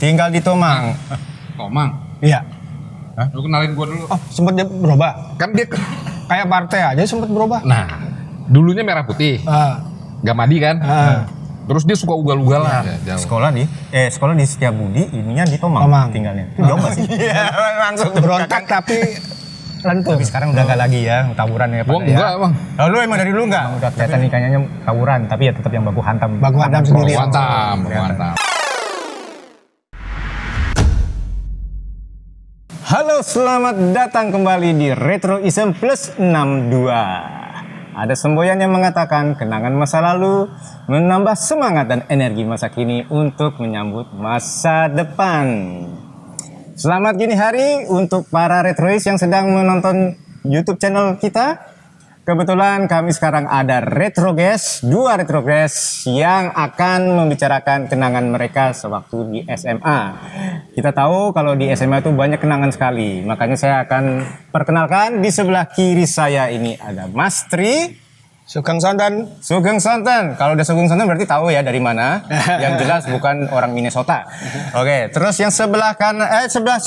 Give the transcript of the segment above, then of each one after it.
tinggal di Tomang. Tomang. Iya. Lu kenalin gua dulu. Oh, sempat dia berubah. Kan dia Kayak partai aja sempat berubah. nah, dulunya merah putih. Gamadi kan? Terus dia suka ugal-ugalan. Sekolah di Setiabudi, ininya di Tomang. Tinggalnya. Itu jauh sih? Iya, langsung Berontak tapi lentur. Tapi sekarang udah enggak lagi ya, tawuran ya Pak. Gua enggak, Bang. Oh, lu emang dari dulu enggak? Udah kelihatan nih kayaknya tawuran, tapi ya tetap yang baku hantam. Baku hantam sendiri. Mantap. Halo, selamat datang kembali di Retroism Plus 62. Ada semboyan yang mengatakan kenangan masa lalu menambah semangat dan energi masa kini untuk menyambut masa depan. Selamat gini hari untuk para Retrois yang sedang menonton YouTube channel kita. Kebetulan kami sekarang ada Retro Guest, 2 Retro Guest yang akan membicarakan kenangan mereka sewaktu di SMA. Kita tahu kalau di SMA itu banyak kenangan sekali, makanya saya akan perkenalkan di sebelah kiri saya ini ada Mas Tri. Sugeng Sonten. Sugeng Sonten. Kalau udah Sugeng Sonten berarti tahu ya dari mana. Yang jelas bukan orang Minnesota. Oke, terus yang sebelah kanan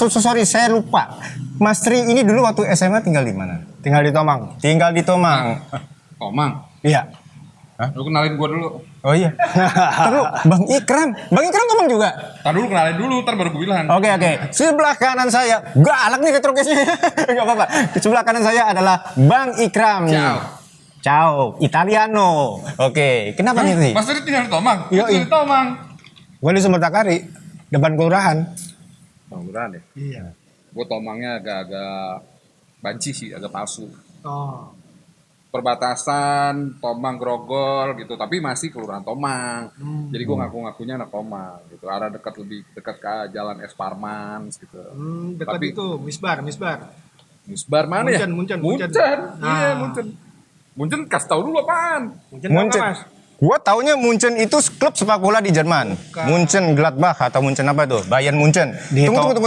sorry saya lupa. Mas Tri ini dulu waktu SMA tinggal di mana? Tinggal di Tomang. Tinggal di Tomang. Tomang. Iya. Lu kenalin gua dulu. Oh iya. Terus Bang Ikram. Bang Ikram Tomang juga. Ntar dulu kenalin dulu, ntar baru gua bilang. Oke. Sebelah kanan saya, galak nih retrogresnya. Enggak apa-apa. Sebelah kanan saya adalah Bang Ikram. Ciao, Italiano. Oke, kenapa nih Tri? Mas Tri tinggal di Tomang? Iya. Tinggal di Tomang. Gua di Sumbertakari, depan kelurahan. Tomang ya? Iya. Gua Tomangnya agak banci sih, agak palsu. Oh. Perbatasan Tomang Grogol gitu, tapi masih kelurahan Tomang. Jadi gue ngaku-ngakunya anak Tomang gitu. Arah lebih dekat ke Jalan Es Parman gitu. Dekat Tapi- itu, Misbar. Misbar mana ya? Munchen. Iya, Ah. Munchen kasih tahu dulu apaan? Munchen. Gua taunya Munchen itu klub sepak bola di Jerman. Munchen Gladbach atau Munchen apa tuh? Bayern Munchen. Tunggu.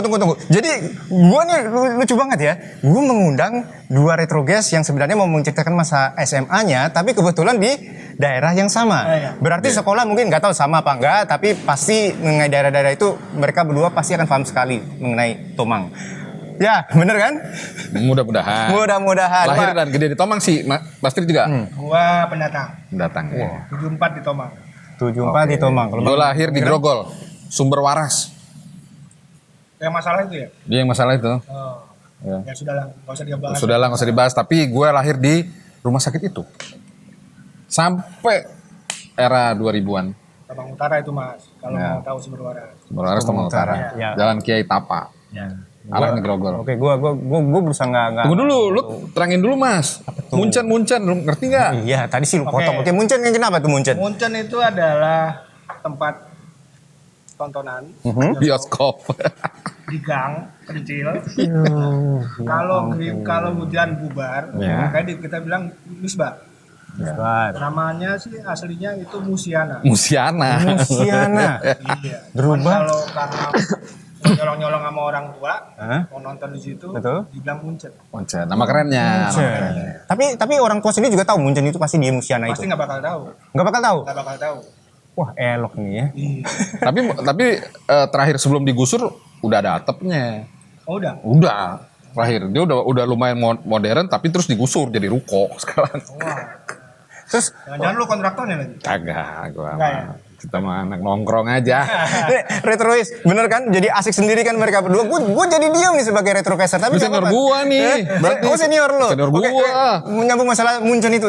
Jadi gua nih lucu banget ya. Gua mengundang 2 retro guest yang sebenarnya mau menceritakan masa SMA-nya, tapi kebetulan di daerah yang sama. Berarti sekolah mungkin nggak tahu sama apa enggak, tapi pasti mengenai daerah-daerah itu mereka berdua pasti akan paham sekali mengenai Tomang. Ya, bener kan? Mudah-mudahan. Mudah-mudahan. Lahir Pak. dan gede di Tomang sih, Mas Tri juga. Gua pendatang. Datang. Ya. 74 di Tomang. 74 di Tomang. Kalau Gue Bang- lahir di Grogol, Sumber Waras. Yang masalah itu ya? Dia yang masalah itu. Oh. Ya. Ya sudahlah, enggak usah dibahas. Sudahlah nggak usah dibahas. Tapi gue lahir di rumah sakit itu sampai era 2000-an. Tomang Utara itu Mas. Kalau Ya. mau tahu sumber waras. Sumber Waras Tomang Utara. Ya. Jalan Kiai Tapa. Arahnya Grogol. Oke, gua berusaha nggak. Tunggu dulu, lu terangin dulu Mas. Munchen, lu ngerti nggak? Iya, tadi sih lu potong. Oke, Munchen yang kenapa tuh Munchen? Munchen itu adalah tempat tontonan Bioskop. di gang kecil. Kalau hujan bubar, makanya kita bilang misbah. Namanya sih aslinya itu Musiana. Musiana. Iya. Berubah. Kalau karena nyolong-nyolong sama orang tua, mau nonton di situ, Betul. dibilang Munchen. Munchen, nama kerennya. Tapi orang tua sendiri juga tahu Munchen itu pasti di Musiana Pasti itu. nggak bakal tahu. Nggak bakal tahu. Nggak bakal tahu. Wah, elok nih ya. Iya. tapi terakhir sebelum digusur udah ada atapnya. Oh udah. Udah. Terakhir dia udah lumayan modern tapi terus digusur jadi ruko sekarang. Wah. Terus Jangan-jangan lu kontraktornya lagi. Kagak, gua Enggak mah. Kita mah anak nongkrong aja. Retrois, bener kan? Jadi asik sendiri kan mereka berdua. Gue jadi diam nih sebagai retrocaster. Tapi Lu nggak senior apa-apa. gua nih, berarti. Oh senior lo. Senior Oke, gua. menyambung masalah Munchen itu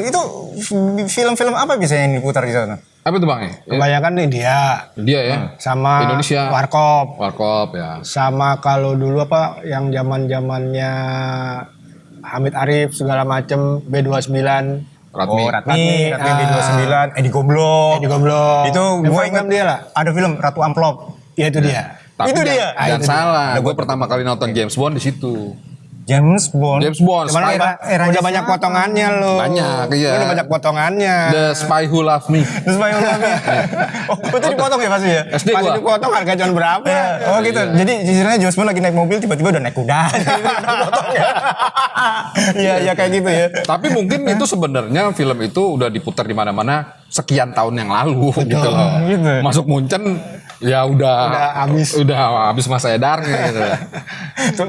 film-film apa biasanya yang diputar di sana? Apa itu Bang? Kebanyakan nih Dia ya. sama Indonesia. Warkop ya. sama kalau dulu apa yang zaman-zamannya Hamid Arif segala macem B29 Ratmi. Ratmi B29, Edi Goblok. Itu gue ingat dia lah. ada film Ratu Amplop. Ya itu dia. Tapi Itu dia. Jangan salah. Gue pertama kali nonton James Bond di situ. James Bond. Cuman udah banyak potongannya lo. Banyak, iya. Udah banyak potongannya. The Spy Who Loved Me. Terus Pak Yulami. Oh, itu dipotong ya pasti ya? SD Masih gua. dipotong harga cuma berapa? Oh gitu. Jadi ceritanya James Bond lagi naik mobil tiba-tiba udah naik kuda. Dipotong ya. Iya kayak gitu ya. Tapi mungkin itu sebenarnya film itu udah diputar di mana-mana sekian tahun yang lalu gitu loh. Gitu. Masuk Munchen Ya udah habis masa edarnya gitu.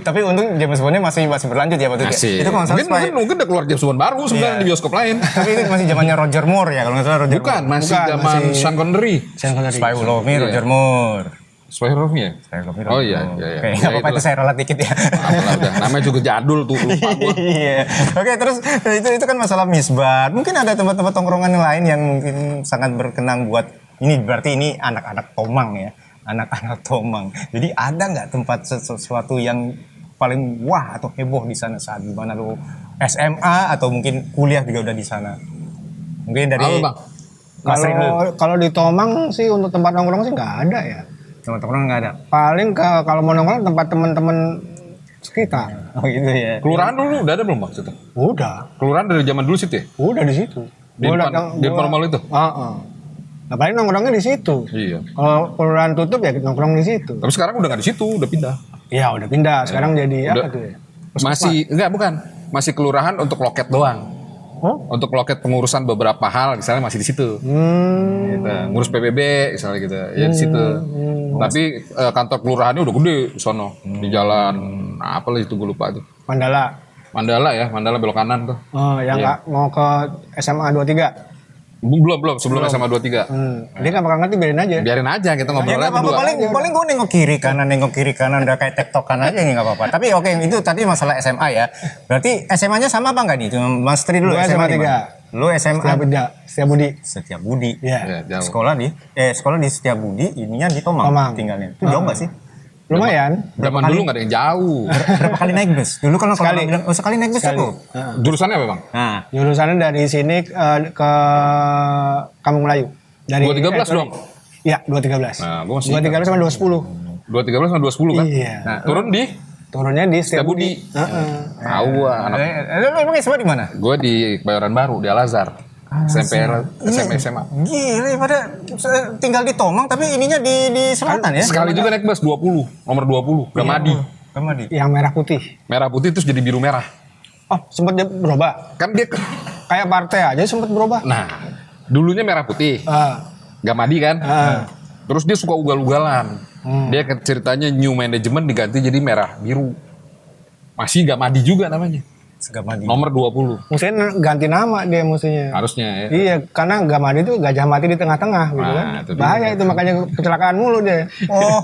Tapi untung James Bond-nya masih berlanjut ya waktu itu. Masih. Itu kalau nggak salah Mungkin udah keluar James Bond baru sebenarnya di bioskop lain. tapi itu masih zamannya Roger Moore ya kalau nggak salah Roger Bukan, Moore. masih zaman Sean Connery. Spy Who Loved Me, Roger Moore. Spy Who Loved Me ya? Oh iya. Oke, nggak apa-apa itu saya ralat dikit ya. Apalah udah, namanya juga jadul tuh, lupa gua. Iya. Oke, terus itu kan masalah misbar. Mungkin ada tempat-tempat tongkrongan lain yang mungkin sangat berkenang buat ini, berarti ini anak-anak Tomang ya. Anak-anak Tomang. Jadi ada nggak tempat sesuatu yang paling wah atau heboh di sana saat gimana lu SMA atau mungkin kuliah juga udah di sana? Mungkin dari Halo, Bang. Mas Rindu. Kalau di Tomang sih untuk tempat nongkrong sih nggak ada ya. Teman-teman nggak ada. Paling kalau mau nongkrong tempat teman-teman sekitar. Oh gitu ya. Kelurahan dulu udah ada belum maksudnya? Udah, Kelurahan dari zaman dulu situ ya? udah di situ. Di depan mall itu? Nah, paling nongkrongnya di situ. Iya. Kalau kelurahan tutup ya nongkrong di situ. Tapi sekarang udah nggak di situ, udah pindah. Iya, udah pindah. Sekarang jadi Udah. apa tuh ya? Bukan. Masih kelurahan untuk loket doang. Oh? Untuk loket pengurusan beberapa hal, misalnya masih di situ. Gitu. Ngurus PBB, misalnya gitu. Ya di situ. Tapi kantor kelurahannya udah gede di sono. Di jalan apa lah itu gue lupa tuh. Mandala belok kanan tuh. Oh, yang nggak mau ke SMA 23. Belum sebelum SMA 23. Dia nggak bakal ngerti, biarin aja. Biarin aja kita Ya ngobrolnya nggak apa-apa, berdua. paling gue nengok kiri kanan udah kayak tektokan aja nih nggak apa-apa. Tapi oke, itu tadi masalah SMA ya. Berarti SMA-nya sama apa nggak nih? Cuma Mas Tri dulu Gua SMA SMA di mana? Lu SMA Setiabudi. Setiabudi. Iya. Ya, jauh. Sekolah di Setiabudi, ininya di Tomang, tinggalnya. Itu jauh nggak sih? Lumayan. Zaman dulu nggak ada yang jauh. Berapa kali naik bus? Dulu kalau Sekali. bilang, sekali naik bus cukup. Jurusannya apa bang? Nah, Jurusannya dari sini ke Kampung Melayu. Dari 213 dong? Iya, 213. Nah, gua masih 213 sama 210. 213 sama 210 kan? Iya. Nah, turun di Turunnya di Setiabudi. Tahu gua anak. lu emang SMA di mana? Gua di Kebayoran Baru di Al Azhar. SMP SMA. Gila, pada tinggal di Tomang tapi ininya di selatan ya? Sekali juga naik bus 20, nomor 20, Gamadi. Gamadi. yang merah putih. Merah putih terus jadi biru merah. Oh, sempat dia berubah. Kan dia Kayak partai aja sempat berubah. nah, dulunya merah putih. Gamadi kan? Terus dia suka ugal-ugalan. Dia ceritanya new management diganti jadi merah biru. Masih Gamadi juga namanya. Gamadi. Nomor 20. Mestinya ganti nama dia mestinya. Harusnya ya. Iya, karena Gamadi itu gajah mati di tengah-tengah gitu Nah, kan. itu dia. Bahaya itu, makanya kecelakaan mulu dia. Oh,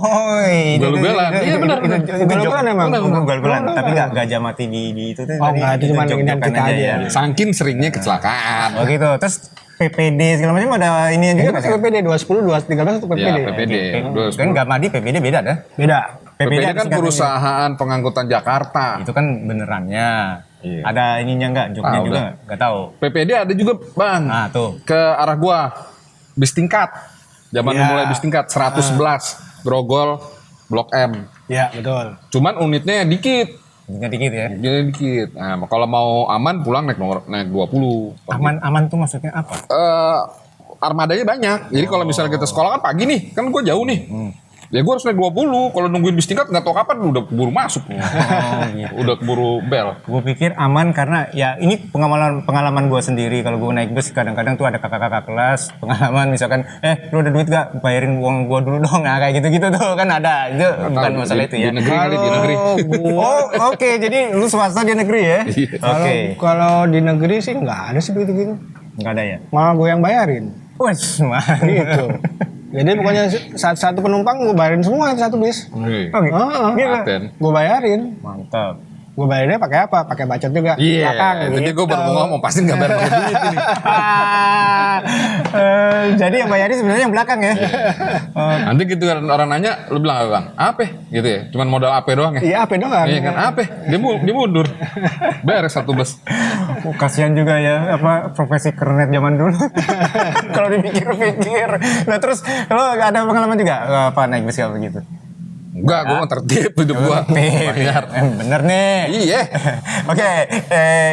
Ugal-ugalan. Iya benar. Ugal-ugalan emang. Ugal-ugalan, tapi nggak gajah mati di itu tuh. Oh, nggak, itu cuma keinginan kita aja. ya. Saking seringnya kecelakaan. Oh gitu. Terus PPD segala macam ada ini Itu juga kan kan? PPD 210, 213 itu PPD. Ya, PPD. Kan Gamadi PPD beda dah. Beda. PPD ada kan singkatannya. perusahaan pengangkutan Jakarta. Itu kan benerannya. Iya. Ada ininya nggak? Joknya Tahu juga dah. nggak tahu. PPD ada juga bang. Nah tuh. Ke arah gua bis tingkat. Zaman Ya. mulai bis tingkat 111 Grogol Blok M. Iya, betul. Cuman unitnya dikit. Tinggal dikit ya. Dikit. Nah, kalau mau aman pulang naik 20. Aman tuh maksudnya apa? Armadanya banyak. Jadi kalau misalnya kita sekolah kan pagi nih, kan gua jauh nih. Ya gue harus naik 20. Kalau nungguin bis tingkat nggak tahu kapan udah keburu masuk. Udah keburu bel. Gue pikir aman karena ya ini pengalaman gue sendiri. Kalau gue naik bus kadang-kadang tuh ada kakak-kakak kelas pengalaman misalkan lu ada duit gak bayarin uang gue dulu dong. Nah kayak gitu-gitu tuh kan ada. Itu bukan masalah itu ya. Di negeri kali, di negeri. Oh oke, jadi lu swasta di negeri ya? Oke. Kalau di negeri sih nggak ada sih gitu-gitu. Nggak ada ya? Malah gue yang bayarin. Wah, Gitu. Jadi pokoknya satu penumpang gue bayarin semua satu bis. Oke. Gila. Gue bayarin. Mantap. Gue bayarinnya pakai apa? Pakai bacot juga. Iya. Belakang, Tadi gitu. gue baru mau ngomong pasti nggak bayar pakai duit ini. Jadi yang bayarin sebenarnya yang belakang ya? Nanti gitu kan orang nanya, lu bilang apa bang? Apa? Gitu ya? Cuman modal AP doang ya? Iya, apa doang. Iya kan apa? Dia mundur. Beres satu bus. Kasihan juga ya apa profesi kernet zaman dulu. Kalau dipikir-pikir. Nah terus lo ada pengalaman juga apa naik bus kalau begitu? Enggak, gue mau tertib hidup gue. Bayar. Bener nih. Iya. Oke,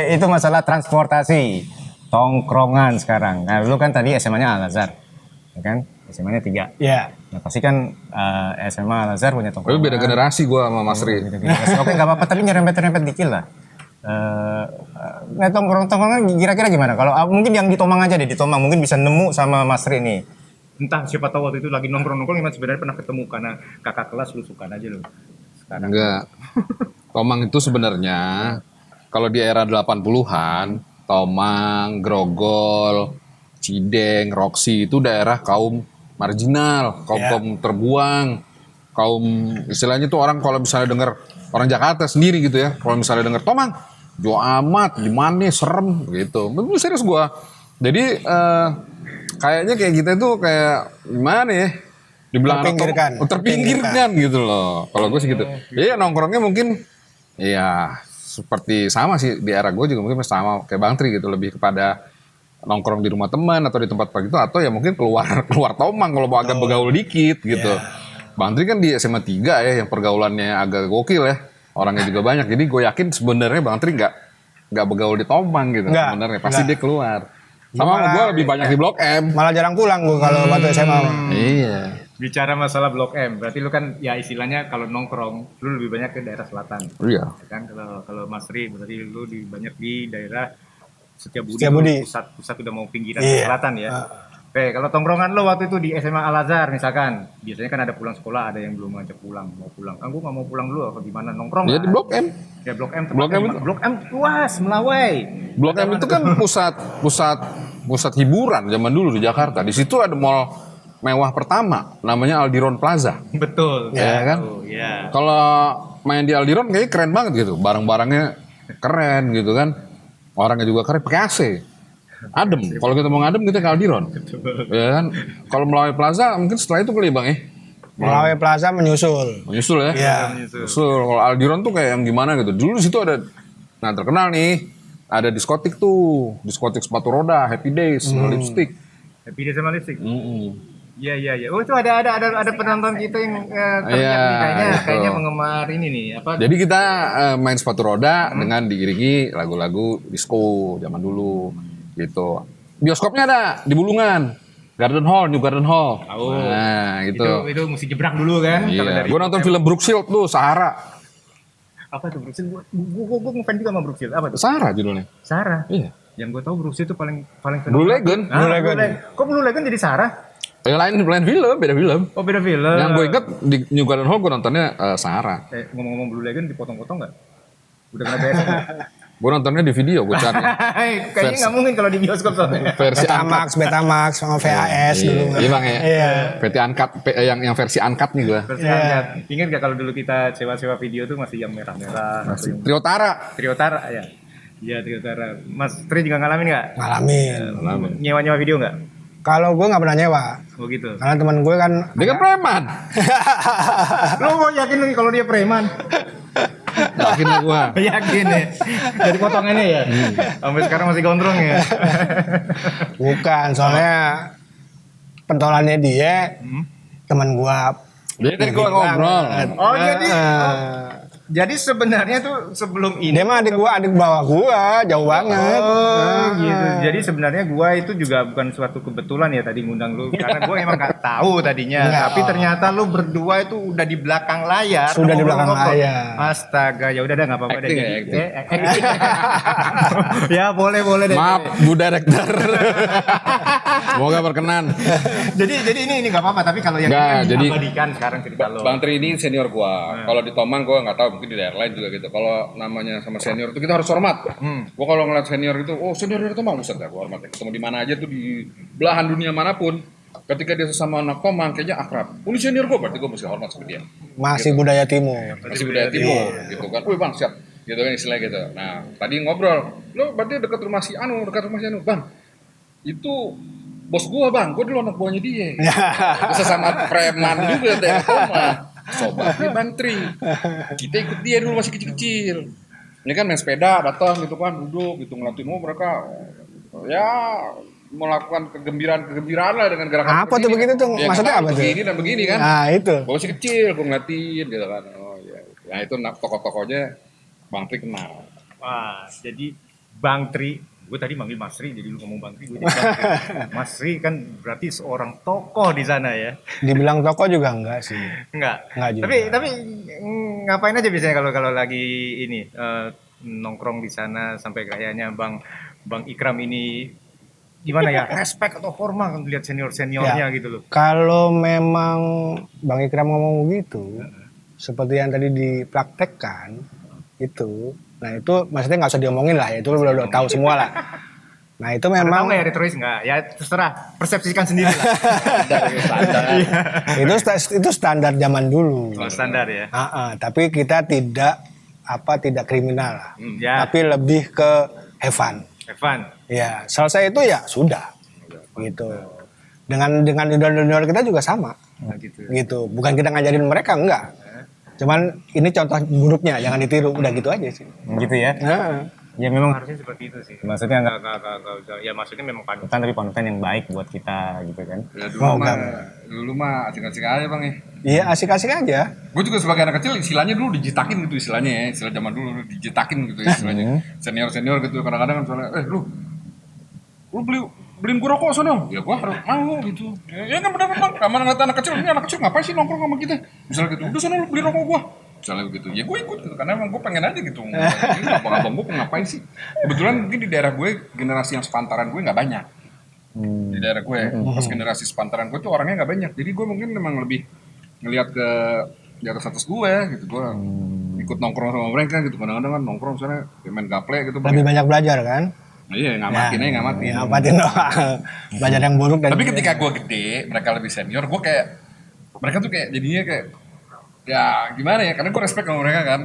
itu masalah transportasi. Tongkrongan sekarang. Nah, lu kan tadi SMA-nya Al Azhar. Ya kan? SMA-nya 3. Iya. Nah, pasti kan SMA Al Azhar punya Tapi tongkrongan. beda generasi gue sama Mas Ri. Oke, nggak apa-apa, tapi nyerempet-nyerempet dikit lah. Nah, tongkrongan kira-kira gimana? Kalau mungkin yang di Tomang aja deh, di Tomang mungkin bisa nemu sama Mas Ri nih. Entah siapa tahu waktu itu lagi nongkrong-nongkrong emang sebenarnya pernah ketemu karena kakak kelas lu suka aja lu. Sekarang. Enggak. Tomang itu sebenarnya kalau di era 80-an, Tomang, Grogol, Cideng, Roksi itu daerah kaum marginal, kaum terbuang, kaum istilahnya tuh orang kalau misalnya dengar orang Jakarta sendiri gitu ya, kalau misalnya dengar Tomang, jauh amat, gimana serem gitu. Betul serius gua. Jadi kayaknya kayak kita tuh kayak gimana ya? Dibilang anak Terpinggirkan. terpinggirkan gitu loh. Kalau gue sih gitu. Iya nongkrongnya mungkin ya seperti sama sih di era gue juga mungkin sama kayak Bang Tri gitu, lebih kepada nongkrong di rumah teman atau di tempat pagi itu, atau ya mungkin keluar keluar Tomang kalau mau agak begaul dikit gitu. Bang Tri kan di SMA 3 ya yang pergaulannya agak gokil ya. Orangnya juga banyak. Jadi gue yakin sebenarnya Bang Tri nggak begaul di Tomang gitu sebenarnya. Pasti dia keluar. Sama gue lebih banyak di Blok M. Malah jarang pulang gue kalau waktu SMA. Iya. Bicara masalah Blok M, berarti lu kan ya istilahnya kalau nongkrong lu lebih banyak ke daerah selatan. Iya. Ya kan kalau Mas Ri berarti lu lebih banyak di daerah Setiabudi. Setiabudi. Pusat udah mau pinggiran selatan ya. Oke, kalau tongkrongan lo waktu itu di SMA Al Azhar misalkan, biasanya kan ada pulang sekolah, ada yang belum ngajak pulang, mau pulang. Kan gue nggak mau pulang dulu, apa gimana nongkrong? Ya di Blok M. Ya Blok M. Blok M itu. Blok M luas, Melawai. Blok M itu kan pusat hiburan zaman dulu di Jakarta. Di situ ada mall mewah pertama, namanya Aldiron Plaza. Betul. Ya kan? Ya. Kalau main di Aldiron kayaknya keren banget gitu. Barang-barangnya keren gitu kan. Orangnya juga keren, pakai AC. Adem. Kalau kita mau ngadem kita ke Aldiron. Ya kan? Kalau Melawai Plaza mungkin setelah itu kali Bang ya. Melawai Plaza menyusul. Menyusul ya. Iya. Menyusul. Kalau Aldiron tuh kayak yang gimana gitu. Dulu di situ ada, nah terkenal nih, ada diskotik tuh, diskotik sepatu roda, Happy Days, lipstick. Happy Day sama lipstick. Mm-mm. Iya. Oh itu ada penonton kita yang teriak nih, kayaknya penggemar ini nih apa? Jadi kita main sepatu roda dengan diiringi lagu-lagu disco zaman dulu gitu. Bioskopnya ada di Bulungan, Garden Hall, New Garden Hall. Oh. Nah gitu. Itu mesti jebrang dulu kan? Kalau Iya. dari Gue nonton film Brooke Shield tuh, Sahara. apa tuh Brookshield? Gue ngefans juga sama Brookshield. Apa tuh? Sahara judulnya. Sarah. Iya. Yang gue tahu Brookshield itu paling Blue Lagoon. Blue Lagoon. Kok Blue Lagoon jadi Sarah? Lain film, beda film. Oh beda film. Yang gue inget di New Garden Hall gue nontonnya Sahara. Ngomong-ngomong Blue Lagoon dipotong-potong nggak? Udah kena BSN nggak? Gue nontonnya di video, gue cari Kayaknya nggak mungkin kalau di bioskop soalnya. versi uncut. Betamax sama VHS dulu. Iya bang ya. Iya. Versi uncut, yang versi uncut nih gue. Versi angkat. Ingat gak kalau dulu kita sewa-sewa video tuh masih yang merah-merah atau yang Triotara. Triotara ya? Iya Triotara. Mas Tri juga ngalamin nggak? Ngalamin. Nyewa-nyewa video nggak? Kalau gue nggak pernah nyewa. Oh gitu. Karena teman gue kan Dia kan preman. Lo mau yakin nih kalau dia preman? Yakin lah gue. Yakin ya. Dari potongannya ya. Sampai sekarang masih gondrong ya. bukan, soalnya pentolannya dia teman gue. Jadi tadi gue ngobrol. Oh jadi sebenarnya tuh sebelum ini. Dia mah adik bawah gua, jauh banget. Oh gitu. Jadi sebenarnya gua itu juga bukan suatu kebetulan ya tadi ngundang lu karena gua emang gak tahu tadinya. Enggak. Tapi ternyata lu berdua itu udah di belakang layar. Sudah di belakang ngobrol-ngobrol. layar. Astaga, ya udah dah enggak apa-apa deh. Acting ya, Jadi, acting. Ya boleh deh. Maaf Bu Director. Semoga berkenan. jadi ini enggak apa-apa tapi kalau yang Nggak, ini jadi- abadikan sekarang cerita lo. Bang Tri ini senior gua. Kalau di Tomang gua nggak tahu, mungkin di daerah lain juga gitu. Kalau namanya sama senior itu kita harus hormat. Gua kalau ngeliat senior itu, oh senior dari Tomang, buset dah gua hormat. Ketemu di mana aja tuh di belahan dunia manapun, ketika dia sesama anak Tomang kayaknya akrab. Oh, ini senior gua, berarti gua mesti hormat sama dia. Masih budaya timur. Masih budaya timur gitu kan. Wih bang siap, gitu kan istilahnya gitu. Nah tadi ngobrol, lo berarti dekat rumah si Anu, bang. Itu bos gua bang, gua dulu anak buahnya dia. Terus sesama preman juga dari Tomang. Sobatnya Bang Tri. Kita ikut dia dulu masih kecil-kecil. Ini kan main sepeda, datang gitu kan, duduk gitu ngeliatin mereka ya melakukan kegembiraan lah dengan gerakan Apa tuh begitu tuh? Ya, Maksudnya apa tuh? begini dan begini kan. Nah, itu. Gue masih kecil, gue ngeliatin gitu kan. Oh iya. Nah itu tokoh-tokohnya Bang Tri kenal. Wah, jadi Bang Tri, gue tadi manggil Mas Tri, jadi lu ngomong Bang Tri, gue jadi Bang Tri. Mas Tri kan berarti seorang tokoh di sana ya? Dibilang toko juga enggak sih. Enggak. Enggak juga. Tapi ngapain aja biasanya kalau lagi nongkrong di sana sampai kayaknya Bang Ikram ini gimana ya, respect atau formal kan lihat senior-seniornya gitu loh. Kalau memang Bang Ikram ngomong begitu, seperti yang tadi dipraktekkan itu, nah itu maksudnya nggak usah diomongin lah, ya itu udah tahu semua lah. Nah itu Ada tahu memang nggak ya retrois nggak? Ya terserah, persepsikan sendiri lah. itu standar zaman dulu. Kalau standar ya. Tapi kita tidak kriminal lah, Ya, tapi lebih ke have fun. Evan. Ya selesai itu ya sudah, gitu. Dengan junior kita juga sama, Nah, gitu. gitu. Bukan kita ngajarin mereka, enggak. Cuman ini contoh buruknya, jangan ditiru, udah gitu aja sih. Gitu ya. Nah, Ya memang Harusnya seperti itu sih. maksudnya nggak Nggak usah. Ya maksudnya memang panutan. konten tapi konten yang baik buat kita gitu kan. Ya Oh, dulu mah asik-asik aja bang ya. iya asik-asik aja. Gue juga sebagai anak kecil istilahnya dulu dijitakin gitu istilahnya ya, istilah zaman dulu dijitakin gitu ya istilahnya. Senior gitu kadang-kadang kan soalnya lu beliin gue rokok sono. Ya gue harus mau gitu. Ya kan benar bang, kamar anak kecil ini anak kecil ngapain sih nongkrong sama kita? Misalnya gitu, udah sono lu beli rokok gue. Misalnya begitu, ya gue ikut gitu karena emang gue pengen aja gitu. Abang-abang gue ngapain sih? Kebetulan mungkin di daerah gue generasi yang sepantaran gue nggak banyak. Di daerah gue, pas generasi sepantaran gue tuh orangnya nggak banyak. Jadi gue mungkin memang lebih ngelihat ke di atas gue gitu. Gue ikut nongkrong sama mereka gitu. Kadang-kadang kan nongkrong misalnya main gaple gitu. Lebih banyak belajar kan? Iya ngamatin aja ngamatin. Ngapain doang. Belajar yang buruk dan Tapi ketika gue gede, mereka lebih senior, gue kayak mereka tuh kayak jadinya kayak ya gimana ya, karena gue respect sama mereka kan.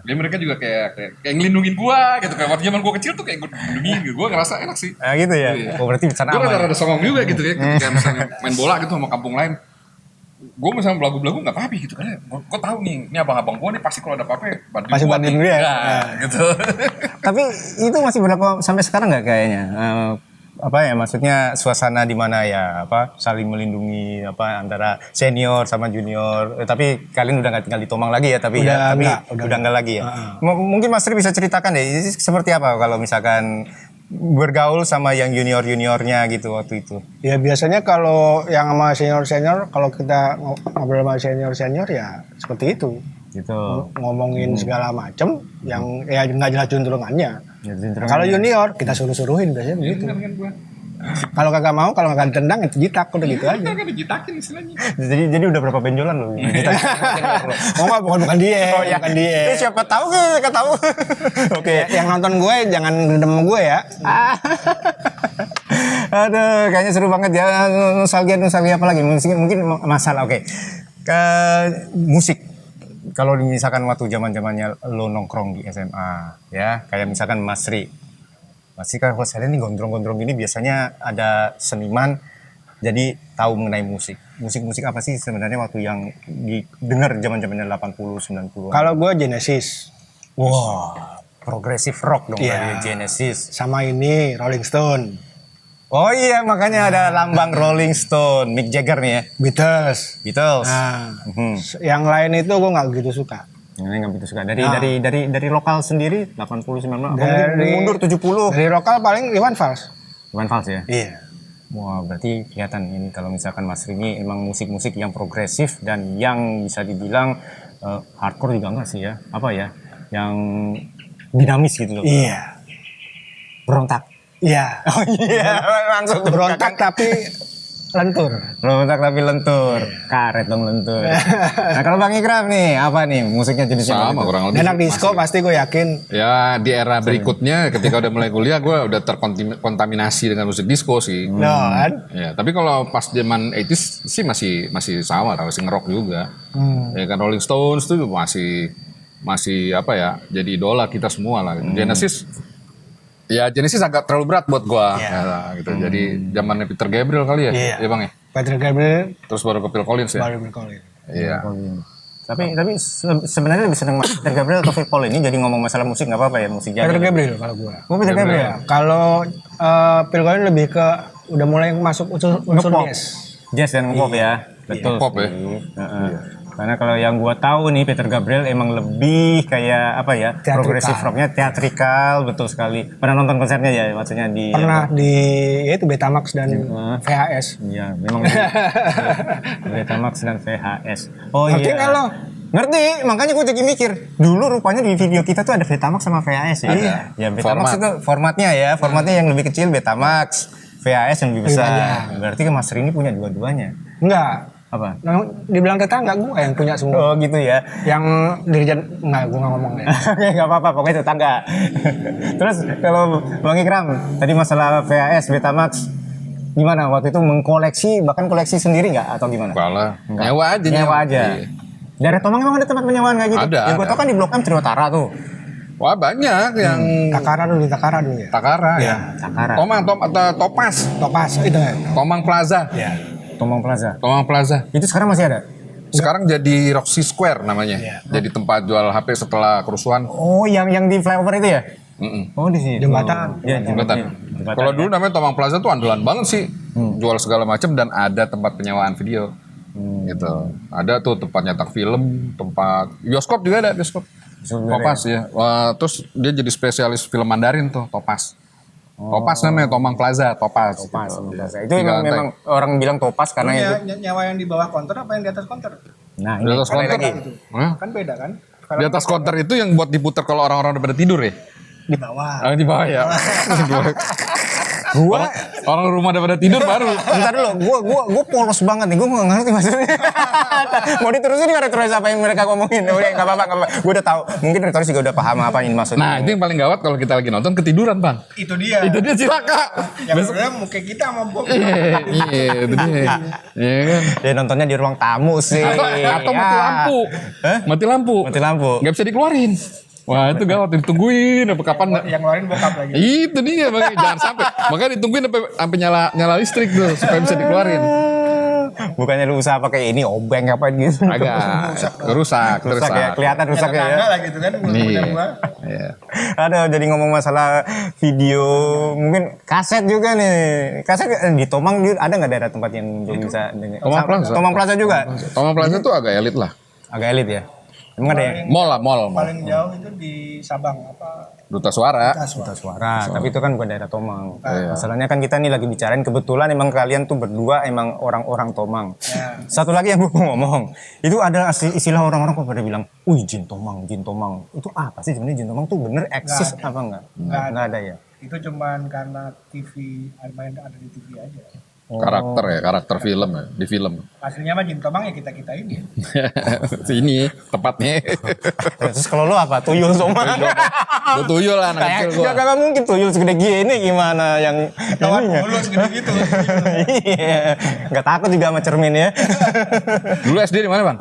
Jadi mereka juga kayak ngelindungin gue gitu, kayak waktu zaman gue kecil tuh kayak gue dilindungin gitu, gue ngerasa enak sih. Gitu ya. Iya. Oh berarti bisa Gue aman. rada-rada songong juga gitu ya, ketika misalnya main bola gitu sama kampung lain. Gue misalnya belagu-belagu nggak apa-apa gitu, karena gue tahu nih, ini abang-abang gue nih pasti kalau ada apa-apa Pasti bantuin dia. gitu. Tapi itu masih berlaku sampai sekarang nggak kayaknya? Apa ya maksudnya suasana di mana ya apa saling melindungi apa antara senior sama junior. Tapi kalian udah nggak tinggal di Tomang lagi ya tapi Udah ya enggak, udah nggak lagi ya. Mungkin Mas Tri bisa ceritakan deh ini seperti apa kalau misalkan bergaul sama yang juniornya gitu waktu itu. Ya biasanya kalau yang sama senior kalau kita ngobrol sama senior ya seperti itu. Gitu. Ngomongin segala macem yang ya nggak jelas juntrungannya. Ya, juntrungannya. Kalau junior kita suruh-suruhin biasanya begitu. Kalau kagak mau, kalau nggak ditendang itu jitak udah gitu aja. Kan dijitakin istilahnya. Jadi udah berapa benjolan loh? Oh nggak, bukan dia, bukan dia. Siapa tahu nggak tahu. Oke. Yang nonton gue jangan dendam sama gue ya. Aduh, kayaknya seru banget ya nostalgia apa lagi? Mungkin masalah. Oke. Ke musik. Kalau misalkan waktu zamannya lo nongkrong di SMA, ya kayak misalkan Mas Ri kan kalau saya ini gondrong-gondrong ini biasanya ada seniman, jadi tahu mengenai musik apa sih sebenarnya waktu yang didengar zamannya 80 90. Kalau gue Genesis. Wah, progressive rock dong Iya. dari Genesis. Sama ini Rolling Stone, Oh iya, makanya ada lambang Rolling Stone, Mick Jagger nih ya. Beatles. Beatles. Yang lain itu gue nggak gitu suka. Ini nggak begitu suka. Dari lokal sendiri 80 90 Dari- mundur 70. Dari lokal paling Iwan Fals. Iwan Fals ya. Iya. Wah, berarti kelihatan ini kalau misalkan Mas Rini emang musik-musik yang progresif dan yang bisa dibilang hardcore juga enggak sih ya? Apa ya? Yang dinamis gitu loh. Iya. Berontak. Iya. Oh iya, langsung Berontak tapi lentur. Berontak tapi lentur. Karet dong lentur. Nah, kalau Bang Ikram nih, apa nih musiknya jenisnya? Sama kurang lebih. Dan anak disco pasti gue yakin. Ya di era berikutnya ketika udah mulai kuliah gue udah terkontaminasi dengan musik disco sih. No, kan? Ya, tapi kalau pas zaman 80s sih masih sama, masih ngerok juga. Ya kan Rolling Stones tuh masih apa ya? Jadi idola kita semua lah. Genesis agak terlalu berat buat gua. Ya, gitu. Jadi zamannya Peter Gabriel kali ya. Iya. Iya, Bang ya. Patrick Gabriel Terus baru ke Phil Collins ya. baru berkolin. Iya. Tapi sebenarnya lebih seneng Peter Gabriel atau Phil Collins ini jadi ngomong masalah musik nggak apa-apa ya musik jadi. Patrick Gabriel kalau gue. Oh, Peter Gabriel. Kalau Phil Collins lebih ke udah mulai masuk unsur Ngepop. jazz. Jazz dan ngepop ya. Betul. Pop ya. sih. Heeh. Karena kalau yang gua tahu nih Peter Gabriel emang lebih kayak apa ya? Teatrikal. Progressive rocknya teatrikal betul sekali. Pernah nonton konsernya ya maksudnya di Pernah di yaitu Betamax dan VHS. Iya, memang Betamax dan VHS. Oh Ngerti iya. nggak lo? Ngerti, makanya gue jadi mikir. Dulu rupanya di video kita tuh ada Betamax sama VHS ya. Ada. Ya Betamax Format. itu formatnya yang lebih kecil Betamax. VHS yang lebih besar. Berarti kan Mas Rini punya dua-duanya. Enggak. Apa? Nah, dibilang tetangga gue yang punya semua. Oh gitu ya. Yang Dirjen enggak, gue nggak ngomong ya. Oke, nggak apa-apa, pokoknya tetangga. Terus kalau Bang Ikram, tadi masalah VHS, Betamax, gimana waktu itu mengkoleksi, bahkan koleksi sendiri nggak atau gimana? Enggak lah. Nyewa aja. Nyewa aja. Iya. Daerah Tomang emang ada tempat penyewaan kayak gitu? Ada, Yang gue ada. tau kan di Blok M Triwatara tuh. Wah banyak yang Takara dulu ya. Takara ya. Takara. Tomang, atau Topas. Topas itu ya. Tomang Plaza. Iya. Tomang Plaza. Tomang Plaza. Itu sekarang masih ada? Sekarang jadi Roxy Square namanya. Jadi tempat jual HP setelah kerusuhan. Oh, yang di flyover itu ya? Mm-mm. Oh, di sini. Jembatan. Ya, Jembatan. Jembatan. Kalau dulu namanya Tomang Plaza tuh andalan banget sih. Jual segala macam dan ada tempat penyewaan video. Gitu. Ada tuh tempat nyetak film, tempat bioskop juga ada bioskop. Topas ya. Wah, terus dia jadi spesialis film Mandarin tuh, Topas. Topas namanya Tomang Plaza, Topas. Topas. gitu. Topas. Iya. Itu Tiga memang, lantai. memang orang bilang Topas karena itu. nyawa yang di bawah konter apa yang di atas konter? Nah, Di ini atas sekali konter. lagi. Hah? Kan beda kan? Di atas konter itu yang buat diputar kalau orang-orang udah pada tidur ya? Di bawah. Ah, di bawah ya. Gua Orang rumah udah pada tidur baru. bentar dulu, gua polos banget nih, gua nggak ngerti maksudnya. Mau diterusin nggak retoris apa yang mereka ngomongin? Udah nggak apa-apa, gua udah tahu. Mungkin retoris juga udah paham apa yang maksudnya. Nah, itu yang paling gawat kalau kita lagi nonton ketiduran, Bang. Itu dia. Itu dia cilaka. Yang udah muka kita sama Bob. Iya, itu dia. Iya kan? Dia nontonnya di ruang tamu sih. Atau Ya. mati lampu. Hah? Mati lampu. Mati lampu. Nggak bisa dikeluarin. Wah, itu gawat, ditungguin apa kapan. Yang ngeluarin bokap lagi. Itu dia, Bang. Jangan sampai. Makanya ditungguin sampai nyala listrik tuh supaya bisa dikeluarin. Bukannya lu usaha pakai ini obeng apa gitu. Agak rusak, Rusak ya, kelihatan rusak ya. Tetangga lah gitu kan. Iya. Gua. Iya. Aduh, jadi ngomong masalah video, mungkin kaset juga nih. Kaset di Tomang ada nggak daerah tempat yang belum bisa? Tomang Plaza. Tomang Plaza juga. Tomang Plaza tuh agak elit lah. Agak elit ya. Emang ada ya? Mall lah, mall. Paling jauh itu di Sabang apa? Duta Suara. Duta Suara, tapi itu kan bukan daerah Tomang. Masalahnya kan kita nih lagi bicarain kebetulan emang kalian tuh berdua emang orang-orang Tomang. Satu lagi yang gue mau ngomong, itu ada istilah orang-orang kok pada bilang, "Wih, jin Tomang, jin Tomang." Itu apa sih sebenarnya jin Tomang tuh bener eksis apa enggak? Enggak ada ya. Itu cuman karena TV main ada di TV aja. Karakter film ya, di film. Aslinya mah Jin Tomang ya kita ini. Sini tepatnya. Terus kalau lu apa? Tuyul Tomang. Gue tuyul lah anak kecil gue. Gak mungkin tuyul segede gini gimana yang Kawan ininya. mulu segede gitu. Iya. Gak takut juga sama cermin ya. Dulu SD di mana, Bang?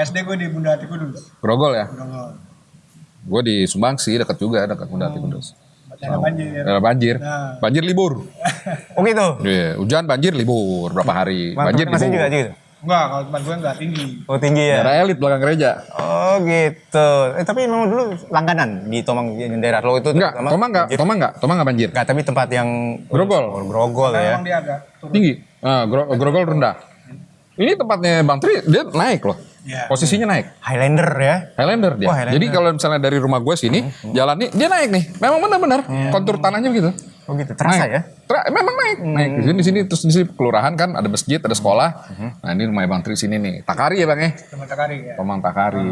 SD gue di Bunda Ati Kudus. Grogol ya. Grogol. Gue di Sumbangsi, dekat juga, dekat Bunda Ati Kudus. Daerah banjir. Daerah banjir. Nah. Banjir libur. Oh gitu. Iya, hujan banjir libur berapa hari. Banjir Masih libur. juga gitu. Enggak, kalau tempat gue enggak tinggi. Oh tinggi ya. Daerah elit belakang gereja. Oh gitu. Tapi memang dulu langganan di Tomang daerah lo itu. Enggak, terutama Tomang enggak banjir. Enggak, tapi tempat yang Grogol. Oh, Grogol Karena ya. emang dia agak turun. Tinggi. Nah, Grogol rendah. Ini tempatnya Bang Tri, dia naik loh. Iya. Posisinya naik. Highlander ya. Highlander dia. Wah, Highlander. Jadi kalau misalnya dari rumah gue sini, jalan nih, dia naik nih. Memang benar-benar kontur tanahnya begitu. Oh gitu. Terasa Naik. ya. Memang naik. Naik di sini terus di sini kelurahan kan ada masjid, ada sekolah. Nah, ini rumah Bang Tri sini nih. Takari ya, Bang ya? Teman Takari ya. Tomang Takari.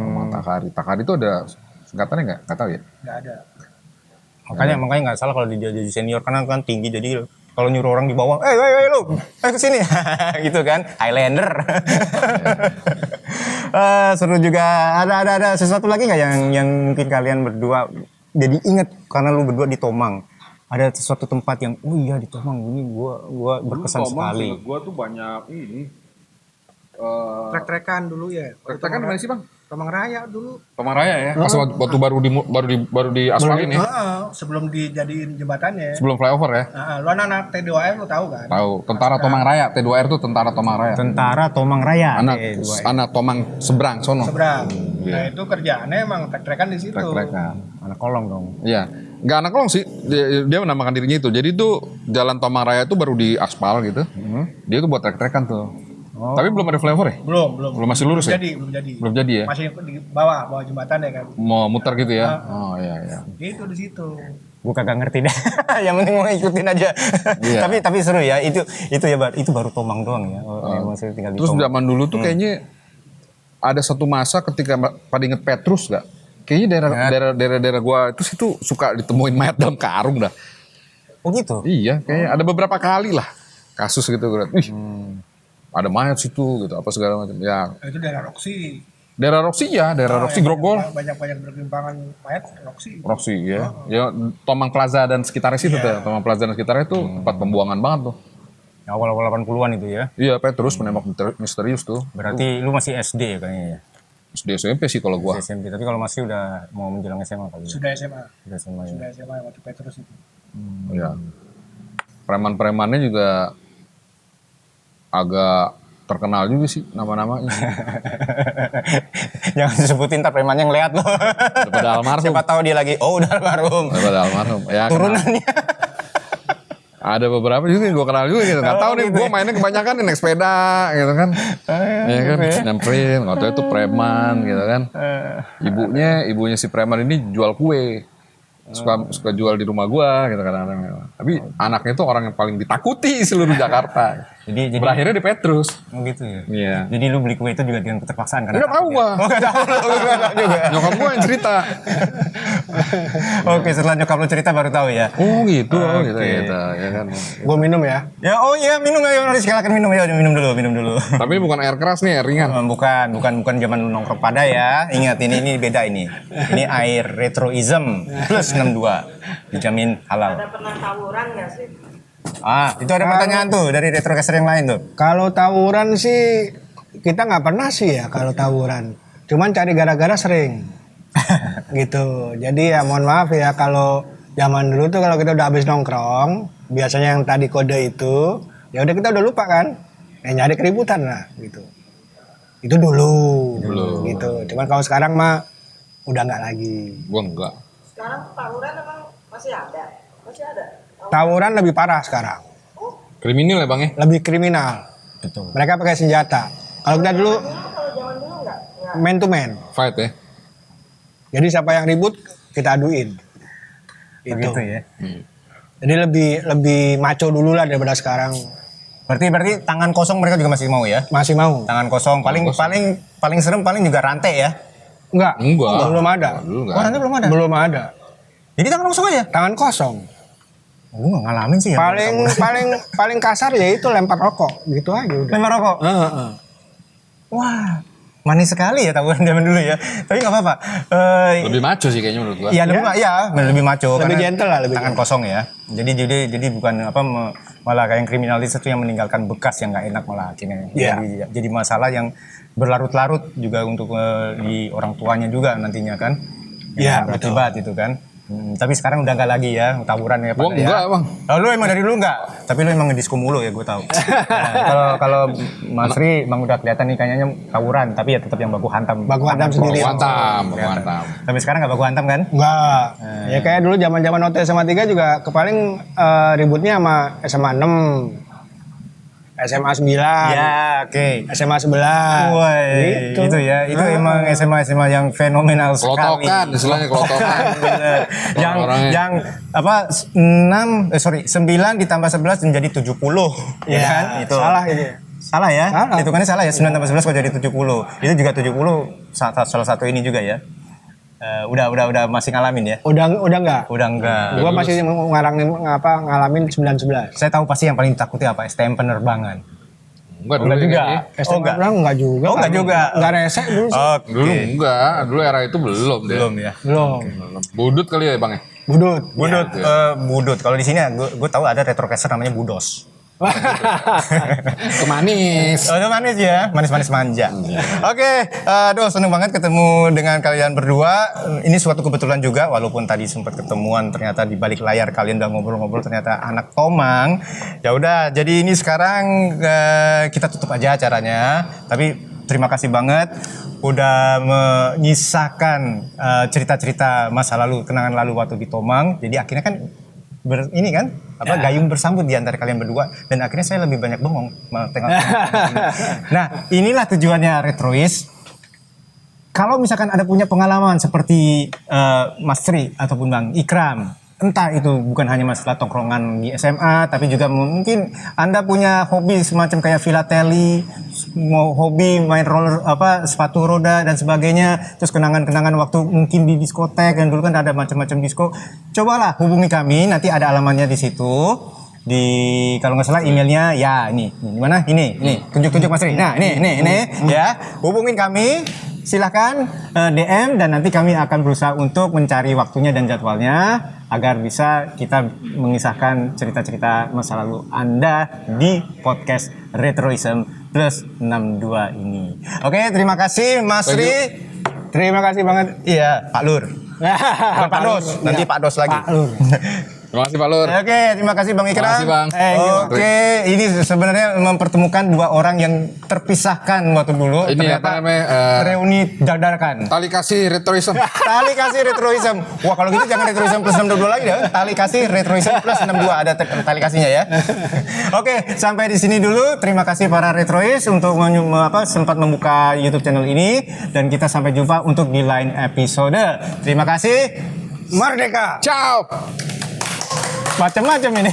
Tomang Takari. Takari itu ada singkatannya enggak tahu ya? Enggak ada. Makanya nggak salah kalau dia jadi senior karena kan tinggi jadi kalau nyuruh orang di bawah, lu, ke sini, gitu kan, Highlander. Seru juga. Ada sesuatu lagi nggak yang mungkin kalian berdua jadi inget karena lu berdua di Tomang. Ada sesuatu tempat yang, oh iya di Tomang ini gua berkesan sekali. Gue tuh banyak ini. Trek-trekan dulu ya. Trek-trekan mana sih, Bang? Tomang Raya dulu. Tomang Raya ya. Pas waktu baru di aspalin ya. Sebelum dijadiin jembatannya. Sebelum flyover ya. Lu anak T2R lu tahu kan? Tahu, Tentara Tomang Raya, T2R itu Tentara Tomang Raya. Tentara Tomang Raya. Anak Tomang seberang sono. Seberang. Nah itu kerjaannya emang trek-trekan di situ. Trek-trekan. Anak kolong dong. Iya. Enggak anak kolong sih. Dia menamakan dirinya itu. Jadi tuh Jalan Tomang Raya itu baru di aspal gitu. Dia tuh buat trek-trekan tuh. Tapi belum ada flyover ya? Belum. Masih lurus ya? Belum jadi. Belum jadi ya? Masih di bawah jembatan ya kan. Mau muter gitu ya? Oh iya. Itu di situ. Gue kagak ngerti dah. Yang penting mau ikutin aja. Iya. tapi seru ya. Itu ya itu baru Tomang doang ya. Masih tinggal di Terus Tomang. zaman dulu tuh kayaknya ada satu masa ketika pada inget Petrus gak? Kayaknya daerah gua itu situ suka ditemuin mayat dalam karung dah. Oh gitu. Iya, kayak ada beberapa kali lah kasus gitu. Gue liat, wih, ada mayat situ gitu, apa segala macam. Ya, Itu daerah Roxy. daerah Roxy ya, daerah Roxy Grogol. Banyak berkembangan mayat Roxy. Roxy ya. Ya Tomang Plaza dan sekitarnya situ tuh. Tomang Plaza dan sekitarnya itu tempat pembuangan banget tuh. Awal-awal 80-an itu ya. Iya, Petrus menembak misterius tuh. Berarti lu masih SD ya kayaknya ya. SD SMP sih kalau gua. SMP, tapi kalau masih udah mau menjelang SMA kali ya. Sudah SMA. Sudah SMA ya. Sudah SMA waktu Petrus itu. Iya. Preman-premannya juga agak terkenal juga sih nama-namanya. Jangan disebutin ntar premannya ngeliat lo. Daripada almarhum. Siapa tahu dia lagi, oh udah almarhum. Daripada almarhum. Ya, kenal. Turunannya. Ada beberapa juga yang gue kenal juga gitu. Gak tahu nih, gue mainnya kebanyakan nih naik sepeda gitu kan. Iya kan, nyamperin. Gak tahu itu preman gitu kan. Ibunya si preman ini jual kue. Suka jual di rumah gua gitu kadang-kadang. Tapi anaknya itu orang yang paling ditakuti di seluruh Jakarta. Jadi Berakhirnya di Petrus. oh gitu ya. Iya. Jadi lu beli kue itu juga dengan keterpaksaan kan? Enggak tahu gua. Oh enggak tahu lu enggak tahu juga. Nyokap gua yang cerita. Oke, setelah nyokap lu cerita baru tahu ya. Oh gitu, gitu, ya kan. Gue minum ya. Ya oh iya minum ya harus silakan minum ya minum dulu. Tapi bukan air keras nih, air ringan. Bukan zaman lu nongkrong pada ya. Ingat ini beda ini. Ini air retroism plus 62 dijamin halal. Ada pernah tawuran nggak sih? Itu ada pertanyaan tuh dari retrocaster yang lain tuh. Kalau tawuran sih kita nggak pernah sih ya kalau tawuran. Cuman cari gara-gara sering. Gitu. Jadi ya mohon maaf ya kalau zaman dulu tuh kalau kita udah habis nongkrong, biasanya yang tadi kode itu, ya udah kita udah lupa kan. Nyari keributan lah gitu. Itu dulu. Gitu. Cuman kalau sekarang mah udah nggak lagi. Gua enggak. Sekarang tawuran emang masih ada? Masih ada? Tawuran lebih parah sekarang. Kriminal ya bang ya? Lebih kriminal. Betul. Mereka pakai senjata. Kalau kita dulu Kalau zaman dulu nggak? man to man. Fight ya? Jadi siapa yang ribut kita aduin. Itu. Begitu ya. Jadi lebih maco dulu lah daripada sekarang. Berarti tangan kosong mereka juga masih mau ya? Masih mau? Tangan kosong paling serem paling juga rantai ya. Enggak. Enggak. Belum ada. Dulu enggak. Oh, rantai belum ada. Belum ada. Jadi tangan kosong aja. Tangan kosong. Gue nggak ngalamin sih ya. Paling kasar ya itu lempar rokok gitu aja udah. Lempar rokok. Wah, manis sekali ya tawuran zaman dulu ya. Tapi nggak apa-apa. Lebih maco sih kayaknya menurut gua. Iya lebih maco. Lebih karena gentle lah, lebih tangan kosong ya. Jadi bukan malah kayak yang kriminalis itu yang meninggalkan bekas yang nggak enak malah akhirnya. Iya. Jadi masalah yang berlarut-larut juga untuk di orang tuanya juga nantinya kan. Iya, betul. Akibat itu kan. Tapi sekarang udah nggak lagi ya tawuran ya. Gua enggak bang. Oh, lu emang dari dulu enggak? Tapi lu emang ngedisco mulu ya gue tahu. Kalau Mas Ri emang udah kelihatan nih kayaknya tawuran, tapi ya tetap yang baku hantam. Baku hantam sendiri. Mantap. Tapi sekarang nggak baku hantam kan? Enggak. Ya kayak dulu zaman-zaman waktu SMA 3 juga kepaling ributnya sama SMA 6. SMA 9. Ya, oke. SMA 11. Woi, itu ya. Itu emang SMA yang fenomenal sekali. Kelotokan, istilahnya kelotokan. Bener. yang apa 9 ditambah 11 menjadi 70. Ya kan? Itu. Salah itu. Salah ya? Salah. Hitungannya salah ya. 9 tambah 11 kok jadi 70. Itu juga 70 salah satu ini juga ya. Udah masih ngalamin ya? Udah enggak. Udah enggak. Gua masih ngalamin 9-11. Saya tahu pasti yang paling takuti apa? STM penerbangan. Enggak dulu Enggak juga. kayaknya. Enggak. Enggak juga. Oh, enggak juga. Enggak resek dulu sih. Oke. Dulu enggak, dulu era itu belum deh. Belum ya. Belum. Budut kali ya bang ya? Budut. Budut. Kalau di sini gue tahu ada retrocaster namanya Budos. Kemanis. Oh, itu manis ya, manis-manis manja. Oke, aduh seneng banget ketemu dengan kalian berdua. Ini suatu kebetulan juga, walaupun tadi sempat ketemuan, ternyata di balik layar kalian udah ngobrol-ngobrol, ternyata anak Tomang. Ya udah, jadi ini sekarang kita tutup aja acaranya. Tapi terima kasih banget udah menyisakan cerita-cerita masa lalu, kenangan lalu waktu di Tomang. Jadi akhirnya kan ini kan gayung bersambut di antara kalian berdua, dan akhirnya saya lebih banyak bengong. Nah, inilah tujuannya Retrois. Kalau misalkan ada punya pengalaman seperti Mas Tri ataupun Bang Ikram, entah itu bukan hanya masalah tongkrongan di SMA, tapi juga mungkin Anda punya hobi semacam kayak filateli, mau hobi main roller sepatu roda dan sebagainya, terus kenangan-kenangan waktu mungkin di diskotek, dan dulu kan ada macam-macam disko. Cobalah hubungi kami, nanti ada alamatnya di situ. Di kalau nggak salah emailnya ya ini mana ini tunjuk Mas Ri. Nah ini ya, hubungin kami, silahkan DM, dan nanti kami akan berusaha untuk mencari waktunya dan jadwalnya agar bisa kita mengisahkan cerita-cerita masa lalu Anda di podcast Retroism Plus 62 ini. Oke, terima kasih Mas Ri. Terima kasih banget. Iya, Pak Lur. Bukan Pak Dos, nanti Pak Dos lagi. Pak Lur. Terima kasih Pak Lur. Oke, terima kasih Bang Ikram. Terima kasih, Bang. Oke, ini sebenarnya mempertemukan dua orang yang terpisahkan waktu dulu. Ini Ternyata apa namanya, reuni dadakan. Tali kasih retroism. Tali kasih retroism. Wah, kalau gitu jangan retroism plus 62 lagi ya. Tali kasih retroism plus 62, ada tali kasihnya ya. Oke, sampai di sini dulu. Terima kasih para retrois untuk sempat membuka YouTube channel ini, dan kita sampai jumpa untuk di lain episode. Terima kasih. Merdeka. Ciao. Macam-macam ini.